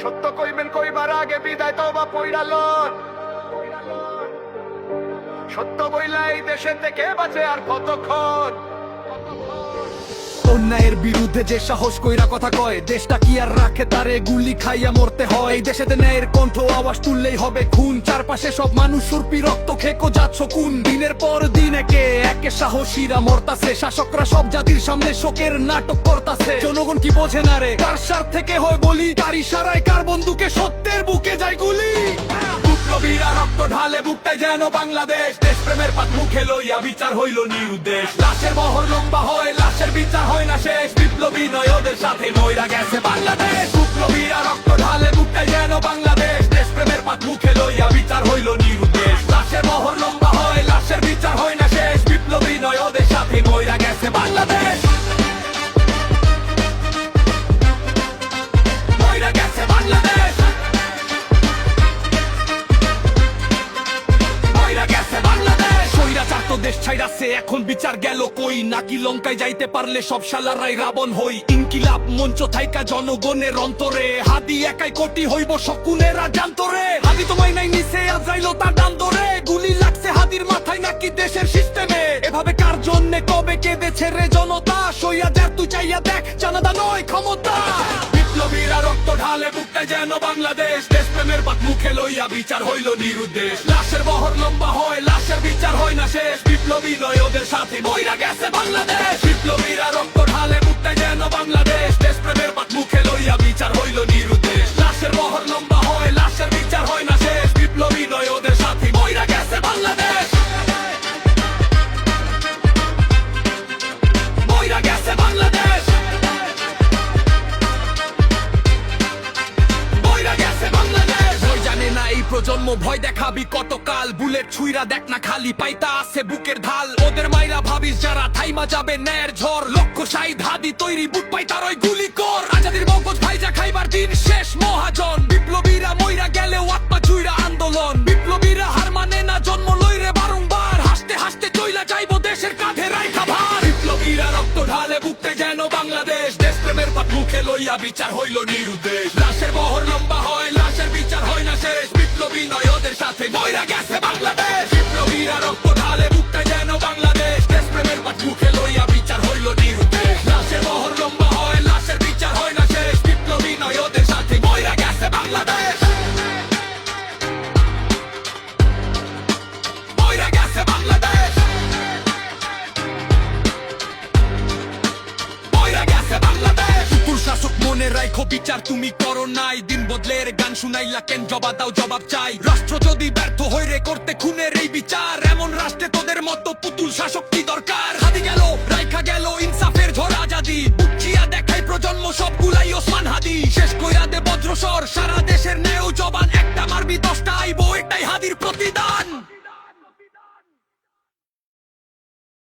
সত্য কইবেন কইবার আগে বিদায় তওবা পইরা লন। সত্য বইলা এই দেশে থেকে বাঁচে আর কতক্ষণ। অন্যায়ের বিরুদ্ধে যে সাহস কইরা কথা কয়, দেশটা কি আর রাখে তারে গুলি খাইয়া মরতে হয়। এই দেশেতে ন্যায়ের কণ্ঠ আওয়াজ তুললেই হবে খুন, চারপাশে সব মানুষ সুরপি রক্ত খেকো যাচ্ছ কোন। দিনের পর দিন একে একে সাহসীরা মরতাছে, শাসকরা সব জাতির সামনে শোকের নাটক করতাছে। জনগণ কি বোঝে না রে, কার স্বার্থ থেকে হয় বলি, কার ইশারায় কার বন্দুকে সত্যের বুকে যায় গুলি। বিপ্লবীরা রক্ত ঢালে বুকটায় যেন বাংলাদেশ, দেশপ্রেমের পাত মুখে লইয়া বিচার হইল নিরুদ্দেশ। লাশের বহর লম্বা হয়, লাশের বিচার হয় না শেষ, বিপ্লবী নয় ওদের সাথে মইরা গেছে বাংলাদেশ। বিপ্লবীরা রক্ত ঢালে বুকটায় যেন বাংলাদেশ, দেশপ্রেমের পাত মুখে লইয়া বিচার হইল নিরুদ্দেশ। লাশের বহর লম্বা হয়, লাশের বিচার হয় না শেষ, বিপ্লবী নয় ওদের সাথে মইরা গেছে বাংলাদেশ। মইরা গেছে বাংলাদেশ, দেশ ছাইরাছে এখন বিচার গেল কই, নাকি লঙ্কায় যাইতে পারলে সব শালারাই রাবণ হই। ইনকিলাব মঞ্চ থাইকা জনগণের অন্তরে, হাদি একাই কোটি হইব শকুনেরা জান্তরে। হাদি তোমায় নাই নিছে আজরাইল তার ডান ধরে, গুলি লাগছে হাদির মাথায় নাকি দেশের সিস্টেমে। এভাবে কার জন্যে কবে কেঁদেছে রে জনতা, সইয়া দেখ তুই চাইয়া দেখ জানাদা নয় ক্ষমতা। বিপ্লবীরা রক্ত ঢালে বুকটায় যেন বাংলাদেশ, দেশপ্রেমের পাত মুখে লইয়া বিচার হইল নিরুদ্দেশ। লাশের বহর লম্বা হয়, লাশের বিচার হয় না শেষ, বিপ্লবী নয় ওদের সাথে মইরা গেছে বাংলাদেশ। বিপ্লবীরা রক্ত ঢালে বুকটায় যেন বাংলাদেশ, দেশপ্রেমের পাত মুখে লইয়া বিচার হইল নিরুদ্দেশ। লাশের বহর লম্বা হয়, লাশের বিচার হয় না শেষ, বিপ্লবী নয় ওদের সাথে মইরা গেছে বাংলাদেশ। মইরা গেছে বাংলাদেশ, প্রজন্ম ভয় দেখাবি কতকাল, বুলেট ছুইরা দেখ না খালি পাইতা আছে বুকের ঢাল। ওদের মাইরা ভাবিস যারা থাইমা যাবে ন্যায়ের ঝড়, লক্ষ শাহিদ হাদি তৈরি বুট পাই তার ওই গুলি কর। আজাদির মগজ ভাইজা খাইবার দিন শেষ মহাজন, বিপ্লবীরা মইরা গেলেও আত্মা চুইরা আন্দোলন। বিপ্লবীরা হার মানে না, জন্ম লইরে বারংবার, হাসতে হাসতে চইলা যাইবো দেশের কাঁধে রাইখা ভার। বিপ্লবীরা রক্ত ঢালে বুকতে যেন বাংলাদেশ, দেশপ্রেমের পাত মুখে লইয়া বিচার হইল নিরুদ্দেশ। লাশের বহর লম্বা হয়, লাশের বিচার হয় না শেষ, বিপ্লবী নয় ওদের সাথে মইরা গেছে বাংলাদেশ। বিপ্লবীরা রক্ত ঢালে বুকটা যেন বাংলাদেশ, দেশপ্রেমের পাত মুখে লইয়া বিচার হইল নিরুদ্দেশ। লাশের বহর লম্বা হয়, লাশের বিচার হয় না শেষ, বিপ্লবী নয় ওদের সাথে মইরা গেছে বাংলাদেশ। মইরা গেছে বাংলাদেশ, মইরা গেছে বাংলাদেশ। শাসক মনে রাখো বিচার তুমি করো নাই, দিন বদলের গান শুনাইলা কেন জবাব দাও জবাব চাই। রাষ্ট্র যদি ব্যর্থ হইরে করতে খুনের এই বিচার, এমন রাষ্ট্রে তোদের মতো পুতুল শাসক কি দরকার। হাদি গেল রাইখা গেল ইনসাফের ঝড় আজাদি, বুঝিয়া দেখাই প্রজন্ম সবগুলাই ওসমান হাদি। শেষ কইরা দে বজ্রস্বর সারা দেশের ন্যায় জবান, একটা মারবি 10টা আইবো এটাই হাদির প্রতিদান।